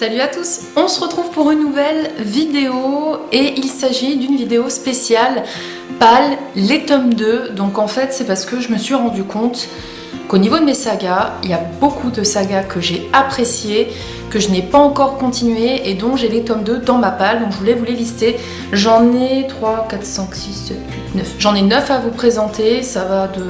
Salut à tous! On se retrouve pour une nouvelle vidéo et il s'agit d'une vidéo spéciale PAL, les tomes 2. Donc en fait c'est parce que je me suis rendu compte qu'au niveau de mes sagas, il y a beaucoup de sagas que j'ai appréciées, que je n'ai pas encore continué et donc j'ai les tomes 2 dans ma PAL, donc je voulais vous les lister. J'en ai 3, 4, 5, 6, 7, 8, 9. J'en ai 9 à vous présenter, ça va de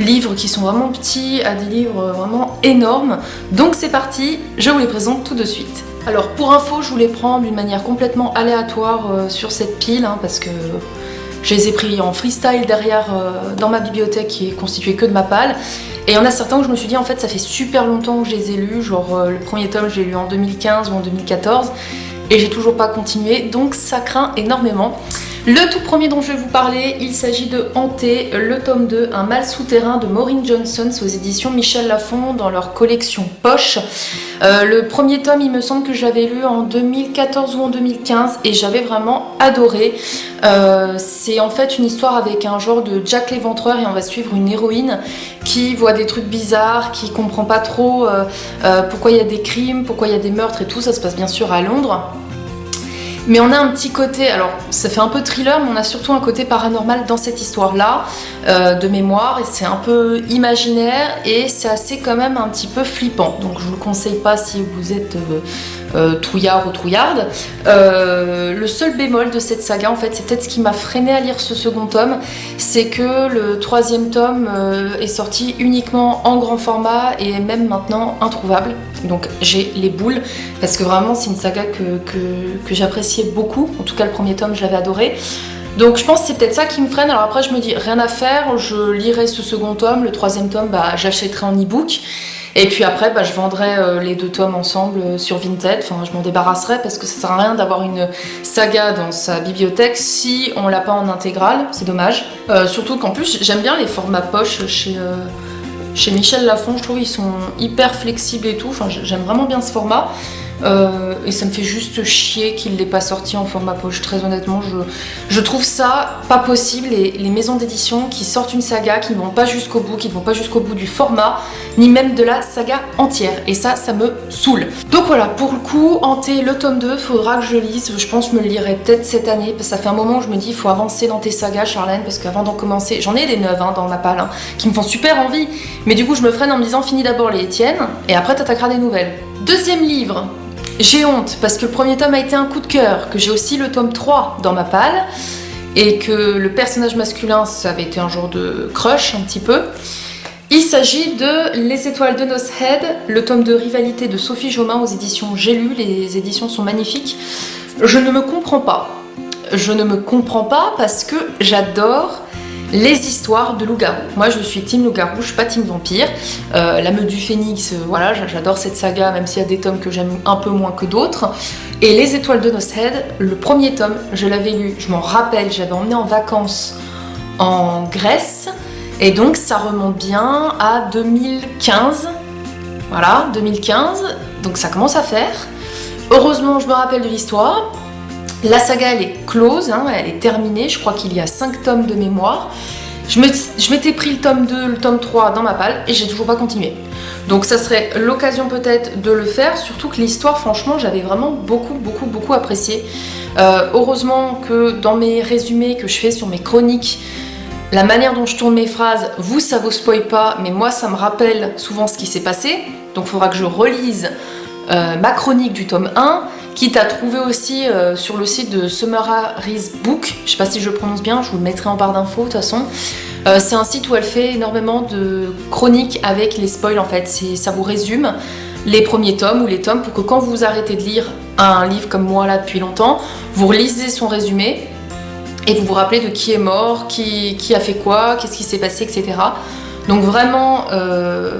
livres qui sont vraiment petits à des livres vraiment énormes. Donc c'est parti, je vous les présente tout de suite. Alors pour info, je voulais prendre d'une manière complètement aléatoire sur cette pile, parce que je les ai pris en freestyle derrière dans ma bibliothèque qui est constituée que de ma PAL. Et il y en a certains où je me suis dit en fait ça fait super longtemps que je les ai lus, genre le premier tome je l'ai lu en 2015 ou en 2014 et j'ai toujours pas continué, donc ça craint énormément. Le tout premier dont je vais vous parler, il s'agit de Hanté, le tome 2, Un mal souterrain de Maureen Johnson, aux éditions Michel Lafon dans leur collection Poche. Le premier tome, il me semble que je l'avais lu en 2014 ou en 2015 et j'avais vraiment adoré. C'est en fait une histoire avec un genre de Jack l'Éventreur et on va suivre une héroïne qui voit des trucs bizarres, qui comprend pas trop pourquoi il y a des crimes, pourquoi il y a des meurtres et tout. Ça se passe bien sûr à Londres. Mais on a un petit côté, alors ça fait un peu thriller, mais on a surtout un côté paranormal dans cette histoire-là, de mémoire, et c'est un peu imaginaire, et c'est assez quand même un petit peu flippant. Donc je vous le conseille pas si vous êtes trouillard ou trouillarde. Le seul bémol de cette saga, en fait, c'est peut-être ce qui m'a freiné à lire ce second tome, c'est que le troisième tome est sorti uniquement en grand format, et est même maintenant introuvable. Donc j'ai les boules, parce que vraiment c'est une saga que j'appréciais beaucoup, en tout cas le premier tome je l'avais adoré. Donc je pense que c'est peut-être ça qui me freine. Alors après je me dis rien à faire, je lirai ce second tome, le troisième tome j'achèterai en e-book. Et puis après je vendrai les deux tomes ensemble sur Vinted, enfin je m'en débarrasserai parce que ça sert à rien d'avoir une saga dans sa bibliothèque si on l'a pas en intégrale, c'est dommage. Surtout qu'en plus j'aime bien les formats poche chez Michel Lafon, je trouve ils sont hyper flexibles et tout, enfin j'aime vraiment bien ce format. Et ça me fait juste chier qu'il ne l'ait pas sorti en format poche, très honnêtement je trouve ça pas possible, les maisons d'édition qui sortent une saga, qui ne vont pas jusqu'au bout, qui ne vont pas jusqu'au bout du format, ni même de la saga entière, et ça me saoule. Donc voilà, pour le coup, Hanté, le tome 2, faudra que je lise, je pense que je me le lirai peut-être cette année, parce que ça fait un moment où je me dis il faut avancer dans tes sagas Charlène, parce qu'avant d'en commencer, j'en ai des neuves dans ma PAL, qui me font super envie, mais du coup je me freine en me disant finis d'abord les tiennes, et après t'attaqueras des nouvelles. Deuxième livre, j'ai honte parce que le premier tome a été un coup de cœur, que j'ai aussi le tome 3 dans ma PAL et que le personnage masculin ça avait été un genre de crush un petit peu. Il s'agit de Les Étoiles de Nos Head, le tome de Rivalité de Sophie Jomain aux éditions J'ai lu, les éditions sont magnifiques. Je ne me comprends pas. Je ne me comprends pas parce que j'adore les histoires de loup-garou. Moi je suis team loup-garou, je suis pas team vampire. La Meute du Phénix, voilà, j'adore cette saga, même s'il y a des tomes que j'aime un peu moins que d'autres. Et Les Étoiles de Nos Head, le premier tome, je l'avais lu, je m'en rappelle, j'avais emmené en vacances en Grèce, et donc ça remonte bien à 2015. Voilà, 2015, donc ça commence à faire. Heureusement, je me rappelle de l'histoire. La saga elle est close, elle est terminée, je crois qu'il y a 5 tomes de mémoire. Je m'étais pris le tome 2, le tome 3 dans ma PAL et j'ai toujours pas continué. Donc ça serait l'occasion peut-être de le faire, surtout que l'histoire franchement j'avais vraiment beaucoup apprécié. Heureusement que dans mes résumés que je fais sur mes chroniques, la manière dont je tourne mes phrases, vous ça vous spoil pas, mais moi ça me rappelle souvent ce qui s'est passé. Donc il faudra que je relise ma chronique du tome 1, quitte à trouver aussi sur le site de Summary's Book, je sais pas si je le prononce bien, je vous le mettrai en barre d'infos de toute façon. C'est un site où elle fait énormément de chroniques avec les spoils en fait, ça vous résume les premiers tomes ou les tomes pour que quand vous arrêtez de lire un livre comme moi là depuis longtemps, vous relisez son résumé et vous vous rappelez de qui est mort, qui a fait quoi, qu'est-ce qui s'est passé, etc. Donc vraiment,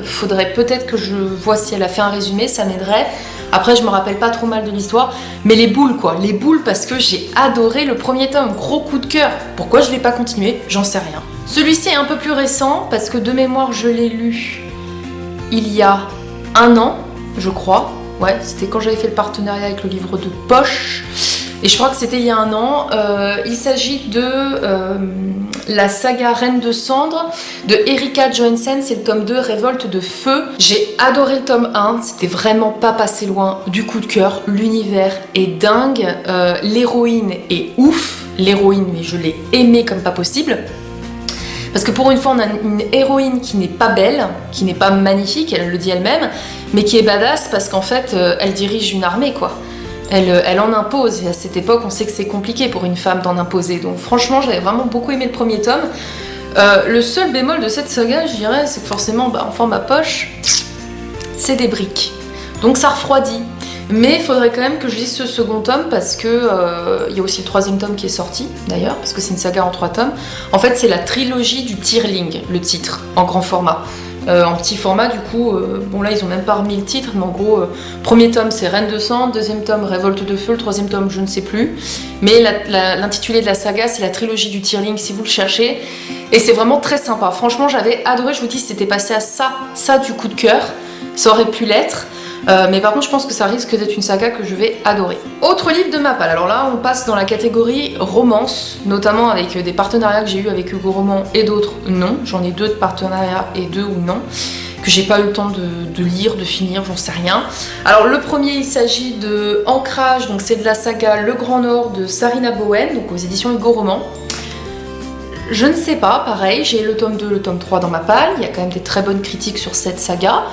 faudrait peut-être que je vois si elle a fait un résumé, ça m'aiderait. Après, je me rappelle pas trop mal de l'histoire, mais les boules quoi, les boules parce que j'ai adoré le premier tome, gros coup de cœur. Pourquoi je l'ai pas continué, j'en sais rien. Celui-ci est un peu plus récent parce que de mémoire, je l'ai lu il y a 1 an, je crois. Ouais, c'était quand j'avais fait le partenariat avec le livre de poche. Et je crois que c'était il y a 1 an. Il s'agit de la saga Reine de Cendres de Erika Johansen, c'est le tome 2, Révolte de Feu. J'ai adoré le tome 1, c'était vraiment pas passé loin du coup de cœur. L'univers est dingue, l'héroïne est ouf. L'héroïne, mais je l'ai aimée comme pas possible. Parce que pour une fois, on a une héroïne qui n'est pas belle, qui n'est pas magnifique, elle le dit elle-même, mais qui est badass parce qu'en fait, elle dirige une armée, quoi. Elle en impose, et à cette époque, on sait que c'est compliqué pour une femme d'en imposer. Donc franchement, j'avais vraiment beaucoup aimé le premier tome. Le seul bémol de cette saga, je dirais, c'est que forcément, en format poche, c'est des briques. Donc ça refroidit. Mais il faudrait quand même que je lise ce second tome parce que il y a aussi le troisième tome qui est sorti d'ailleurs, parce que c'est une saga en 3 tomes. En fait, c'est la trilogie du Tearling, le titre, en grand format. En petit format, du coup, bon là ils ont même pas remis le titre, mais en gros, premier tome c'est Reine de Sang, deuxième tome Révolte de Feu, le troisième tome je ne sais plus. Mais l'intitulé de la saga c'est la trilogie du Tearling si vous le cherchez. Et c'est vraiment très sympa. Franchement, j'avais adoré, je vous dis, c'était passé à ça du coup de cœur. Ça aurait pu l'être. Mais par contre je pense que ça risque d'être une saga que je vais adorer. Autre livre de ma palle, alors là on passe dans la catégorie romance, notamment avec des partenariats que j'ai eu avec Hugo Roman et d'autres non. J'en ai 2 de partenariats et 2 ou non, que j'ai pas eu le temps de lire, de finir, j'en sais rien. Alors le premier il s'agit de Ancrage, donc c'est de la saga Le Grand Nord de Sarina Bowen, donc aux éditions Hugo Roman. Je ne sais pas, pareil, j'ai le tome 2, le tome 3 dans ma palle, il y a quand même des très bonnes critiques sur cette saga.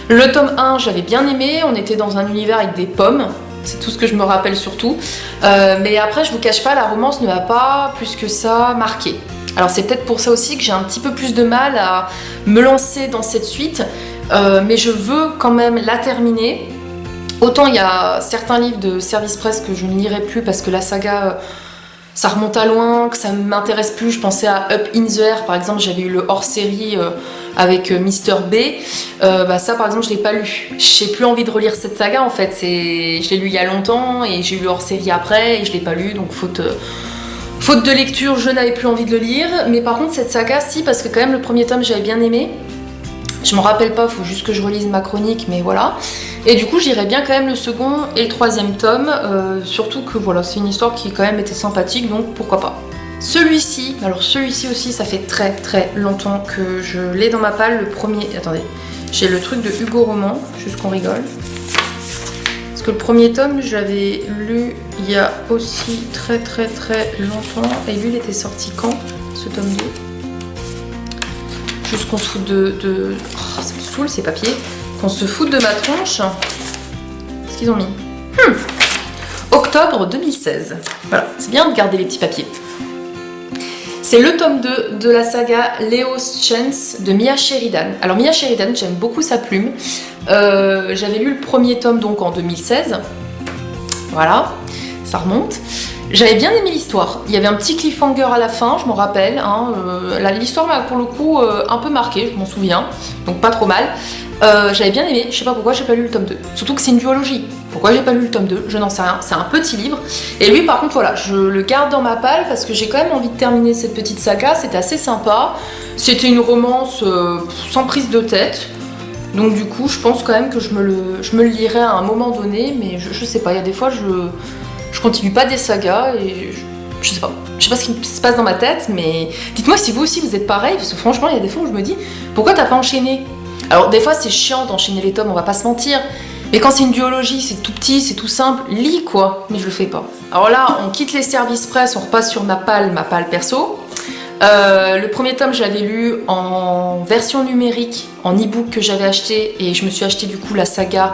Le tome 1, j'avais bien aimé, on était dans un univers avec des pommes, c'est tout ce que je me rappelle surtout. Mais après, je vous cache pas, la romance ne m'a pas plus que ça marqué. Alors c'est peut-être pour ça aussi que j'ai un petit peu plus de mal à me lancer dans cette suite, mais je veux quand même la terminer. Autant il y a certains livres de Service Presse que je ne lirai plus parce que la saga... ça remonte à loin, que ça ne m'intéresse plus. Je pensais à Up in the Air, par exemple, j'avais eu le hors-série avec Mr. B. Ça, par exemple, je ne l'ai pas lu. J'ai plus envie de relire cette saga, en fait. Je l'ai lu il y a longtemps et j'ai eu le hors-série après et je ne l'ai pas lu, donc faute de lecture, je n'avais plus envie de le lire. Mais par contre, cette saga, si, parce que quand même, le premier tome, j'avais bien aimé. Je m'en rappelle pas, faut juste que je relise ma chronique, mais voilà. Et du coup, j'irais bien quand même le second et le troisième tome, surtout que voilà, c'est une histoire qui quand même était sympathique, donc pourquoi pas. Celui-ci, alors celui-ci aussi, ça fait très très longtemps que je l'ai dans ma palle, le premier... Attendez, j'ai le truc de Hugo Roman, juste qu'on rigole. Parce que le premier tome, je l'avais lu il y a aussi très très très longtemps, et lui, il était sorti quand, ce tome 2 ? Juste qu'on se fout de... Oh, ça me saoule ces papiers. Qu'on se foute de ma tronche. Qu'est-ce qu'ils ont mis ? Octobre 2016. Voilà, c'est bien de garder les petits papiers. C'est le tome 2 de la saga Leo's Chance de Mia Sheridan. Alors Mia Sheridan, j'aime beaucoup sa plume. J'avais lu le premier tome donc en 2016. Voilà, ça remonte. J'avais bien aimé l'histoire, il y avait un petit cliffhanger à la fin, je m'en rappelle, hein, l'histoire m'a pour le coup un peu marqué, je m'en souviens, donc pas trop mal. J'avais bien aimé, je sais pas pourquoi j'ai pas lu le tome 2, surtout que c'est une duologie. Pourquoi j'ai pas lu le tome 2, je n'en sais rien, c'est un petit livre. Et lui par contre voilà, je le garde dans ma palle parce que j'ai quand même envie de terminer cette petite saga, c'était assez sympa. C'était une romance sans prise de tête. Donc du coup je pense quand même que je me le lirai à un moment donné, mais je sais pas, il y a des fois je continue pas des sagas et je sais pas ce qui se passe dans ma tête, mais dites-moi si vous aussi vous êtes pareil, parce que franchement il y a des fois où je me dis pourquoi t'as pas enchaîné. Alors des fois c'est chiant d'enchaîner les tomes, on va pas se mentir, mais quand c'est une duologie, c'est tout petit, c'est tout simple, lis quoi, mais je le fais pas. Alors là on quitte les services presse, on repasse sur ma palle perso. Le premier tome j'avais lu en version numérique, en e-book que j'avais acheté, et je me suis acheté du coup la saga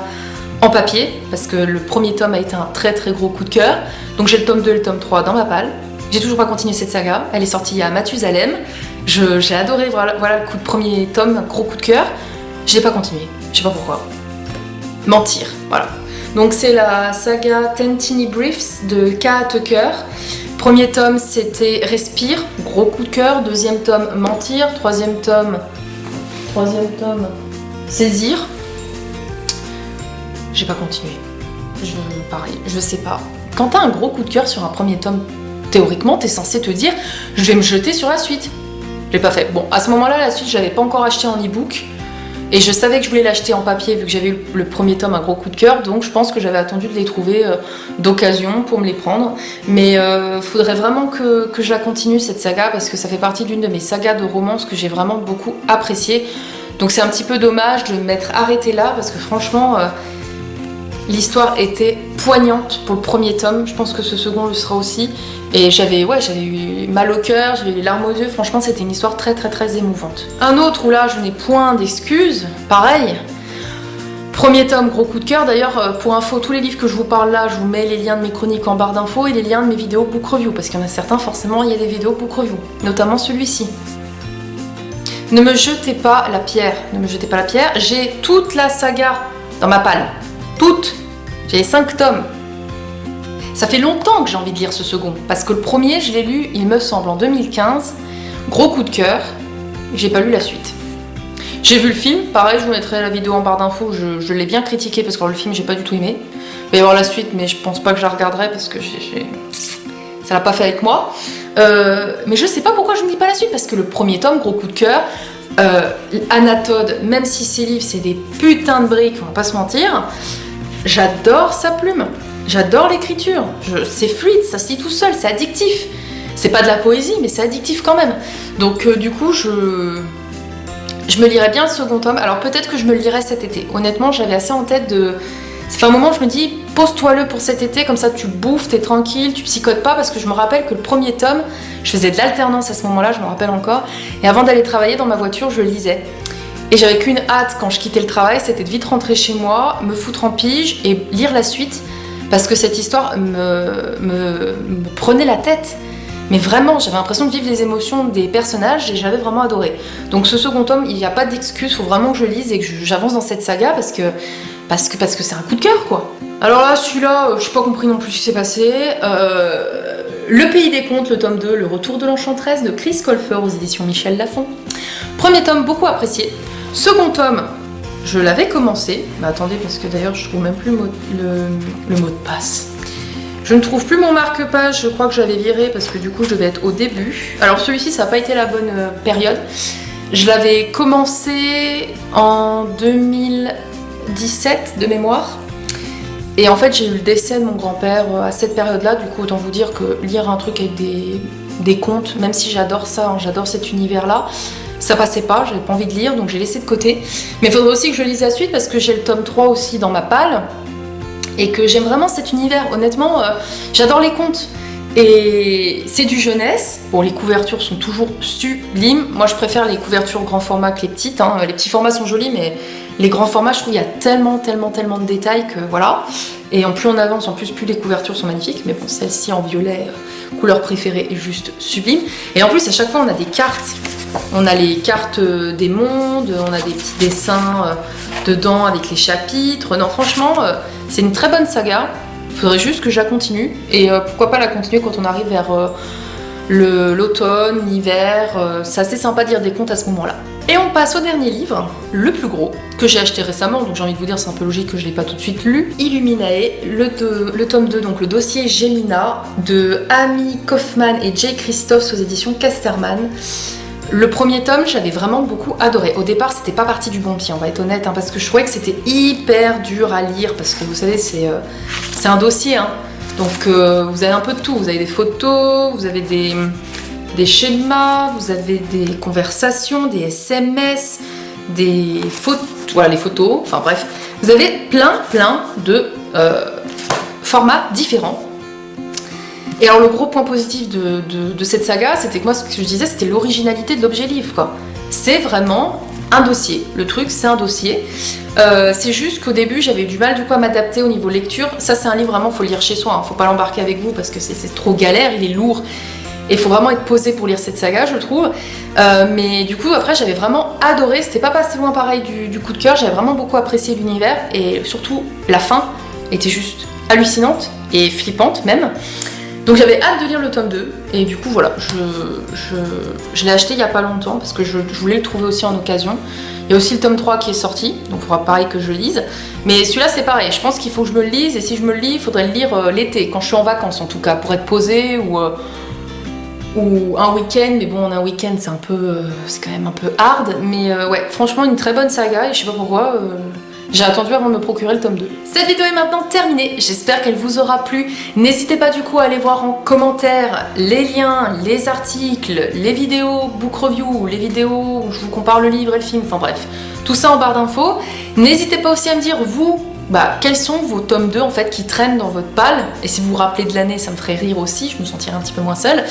en papier, parce que le premier tome a été un très très gros coup de cœur. Donc j'ai le tome 2 et le tome 3 dans ma palle. J'ai toujours pas continué cette saga, elle est sortie à Mathusalem. J'ai adoré, voilà le coup de premier tome, un gros coup de cœur. Je l'ai pas continué, je sais pas pourquoi. Mentir, voilà. Donc c'est la saga Ten Teeny Briefs de K. Tucker. Premier tome c'était Respire, gros coup de cœur. Deuxième tome Mentir. Troisième tome Saisir. J'ai pas continué. Pareil, je sais pas. Quand t'as un gros coup de cœur sur un premier tome, théoriquement, t'es censé te dire je vais me jeter sur la suite. Je l'ai pas fait. Bon, à ce moment-là, la suite, je l'avais pas encore acheté en e-book. Et je savais que je voulais l'acheter en papier vu que j'avais eu le premier tome, un gros coup de cœur, donc je pense que j'avais attendu de les trouver d'occasion pour me les prendre. Mais faudrait vraiment que je la continue cette saga parce que ça fait partie d'une de mes sagas de romance que j'ai vraiment beaucoup appréciée. Donc c'est un petit peu dommage de m'être arrêtée là parce que franchement l'histoire était poignante pour le premier tome, je pense que ce second le sera aussi. Et j'avais eu mal au cœur, j'avais les larmes aux yeux, franchement c'était une histoire très émouvante. Un autre où là je n'ai point d'excuses, pareil. Premier tome, gros coup de cœur. D'ailleurs, pour info, tous les livres que je vous parle là, je vous mets les liens de mes chroniques en barre d'infos et les liens de mes vidéos book review, parce qu'il y en a certains, forcément, il y a des vidéos book review, notamment celui-ci. Ne me jetez pas la pierre, ne me jetez pas la pierre. J'ai toute la saga dans ma palle, toute. J'ai les 5 tomes. Ça fait longtemps que j'ai envie de lire ce second, parce que le premier, je l'ai lu, il me semble, en 2015. Gros coup de cœur, j'ai pas lu la suite. J'ai vu le film, pareil, je vous mettrai la vidéo en barre d'infos, je l'ai bien critiqué parce que le film, j'ai pas du tout aimé. Il va y avoir la suite, mais je pense pas que je la regarderai parce que ça l'a pas fait avec moi. Mais je sais pas pourquoi je ne dis pas la suite, parce que le premier tome, gros coup de cœur, Anatode, même si ses livres, c'est des putains de briques, on va pas se mentir, j'adore sa plume. J'adore l'écriture, c'est fluide, ça se lit tout seul, c'est addictif. C'est pas de la poésie, mais c'est addictif quand même. Donc du coup, je me lirai bien le second tome. Alors peut-être que je me le lirai cet été. Honnêtement, j'avais assez en tête de... Ça fait un moment, je me dis, pose-toi-le pour cet été, comme ça tu bouffes, t'es tranquille, tu psychotes pas, parce que je me rappelle que le premier tome, je faisais de l'alternance à ce moment-là, je me rappelle encore, et avant d'aller travailler dans ma voiture, je lisais. Et j'avais qu'une hâte quand je quittais le travail, c'était de vite rentrer chez moi, me foutre en pige et lire la suite. Parce que cette histoire me prenait la tête. Mais vraiment, j'avais l'impression de vivre les émotions des personnages et j'avais vraiment adoré. Donc ce second tome, il n'y a pas d'excuse, il faut vraiment que je lise et que j'avance dans cette saga parce que c'est un coup de cœur, quoi. Alors là, celui-là, je n'ai pas compris non plus ce qui s'est passé. Le Pays des Contes, le tome 2, Le Retour de l'Enchanteresse de Chris Colfer aux éditions Michel Lafon. Premier tome, beaucoup apprécié. Second tome, je l'avais commencé, mais attendez parce que d'ailleurs je trouve même plus le mot de passe. Je ne trouve plus mon marque-page, je crois que j'avais viré parce que du coup je devais être au début. Alors celui-ci ça n'a pas été la bonne période. Je l'avais commencé en 2017 de mémoire. Et en fait j'ai eu le décès de mon grand-père à cette période-là, du coup autant vous dire que lire un truc avec des contes, même si j'adore ça, hein, j'adore cet univers-là, ça passait pas, j'avais pas envie de lire, donc j'ai laissé de côté. Mais il faudrait aussi que je lise la suite parce que j'ai le tome 3 aussi dans ma palle et que j'aime vraiment cet univers. Honnêtement, j'adore les contes. Et c'est du jeunesse. Bon, les couvertures sont toujours sublimes. Moi, je préfère les couvertures grand format que les petites. Hein. Les petits formats sont jolis, mais les grands formats, je trouve qu'il y a tellement de détails que voilà. Et en plus on avance, en plus les couvertures sont magnifiques. Mais bon, celle-ci en violet, couleur préférée, est juste sublime. Et en plus, à chaque fois, on a des cartes. On a les cartes des mondes, on a des petits dessins dedans avec les chapitres. Non, franchement, c'est une très bonne saga. Il faudrait juste que je la continue. Et pourquoi pas la continuer quand on arrive vers l'automne, l'hiver. C'est assez sympa de lire des contes à ce moment-là. Et on passe au dernier livre, le plus gros, que j'ai acheté récemment, donc j'ai envie de vous dire, c'est un peu logique que je ne l'ai pas tout de suite lu. Illuminae, le tome 2, donc le dossier Gemina, de Amy Kaufman et Jay Christophs aux éditions Casterman. Le premier tome, j'avais vraiment beaucoup adoré. Au départ, c'était pas parti du bon pied, on va être honnête, hein, parce que je trouvais que c'était hyper dur à lire, parce que vous savez, c'est un dossier, hein. Donc vous avez un peu de tout, vous avez des photos, vous avez des schémas, vous avez des conversations, des SMS, des photos, voilà les photos, enfin bref, vous avez plein de formats différents. Et alors le gros point positif de cette saga, c'était que moi ce que je disais, c'était l'originalité de l'objet livre, quoi. C'est vraiment un dossier, le truc c'est un dossier. C'est juste qu'au début j'avais eu du mal du coup à m'adapter au niveau lecture. Ça c'est un livre vraiment, faut le lire chez soi, hein. Faut pas l'embarquer avec vous parce que c'est trop galère, il est lourd. Et il faut vraiment être posé pour lire cette saga, je trouve. Mais du coup, après, j'avais vraiment adoré. C'était pas passé loin pareil du coup de cœur. J'avais vraiment beaucoup apprécié l'univers. Et surtout, la fin était juste hallucinante et flippante même. Donc j'avais hâte de lire le tome 2. Et du coup, voilà, je l'ai acheté il y a pas longtemps parce que je voulais le trouver aussi en occasion. Il y a aussi le tome 3 qui est sorti. Donc il faudra pareil que je lise. Mais celui-là, c'est pareil. Je pense qu'il faut que je me le lise. Et si je me le lis, il faudrait le lire l'été, quand je suis en vacances en tout cas, pour être posé ou... ou un week-end, mais bon, un week-end c'est c'est quand même un peu hard, mais ouais, franchement une très bonne saga et je sais pas pourquoi, j'ai attendu avant de me procurer le tome 2. Cette vidéo est maintenant terminée, j'espère qu'elle vous aura plu. N'hésitez pas du coup à aller voir en commentaire les liens, les articles, les vidéos book review, les vidéos où je vous compare le livre et le film, enfin bref, tout ça en barre d'infos. N'hésitez pas aussi à me dire vous, quels sont vos tomes 2 en fait qui traînent dans votre palle, et si vous vous rappelez de l'année ça me ferait rire aussi, je me sentirais un petit peu moins seule.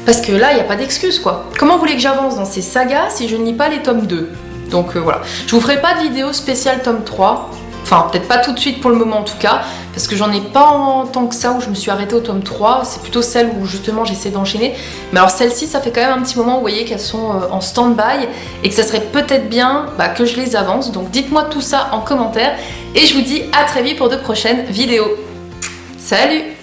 Parce que là, il n'y a pas d'excuse quoi. Comment vous voulez que j'avance dans ces sagas si je ne lis pas les tomes 2? Donc voilà. Je vous ferai pas de vidéo spéciale tome 3. Enfin, peut-être pas tout de suite pour le moment en tout cas. Parce que j'en ai pas en tant que ça où je me suis arrêtée au tome 3. C'est plutôt celle où justement j'essaie d'enchaîner. Mais alors celle-ci, ça fait quand même un petit moment, vous voyez, qu'elles sont en stand-by. Et que ça serait peut-être bien que je les avance. Donc dites-moi tout ça en commentaire. Et je vous dis à très vite pour de prochaines vidéos. Salut!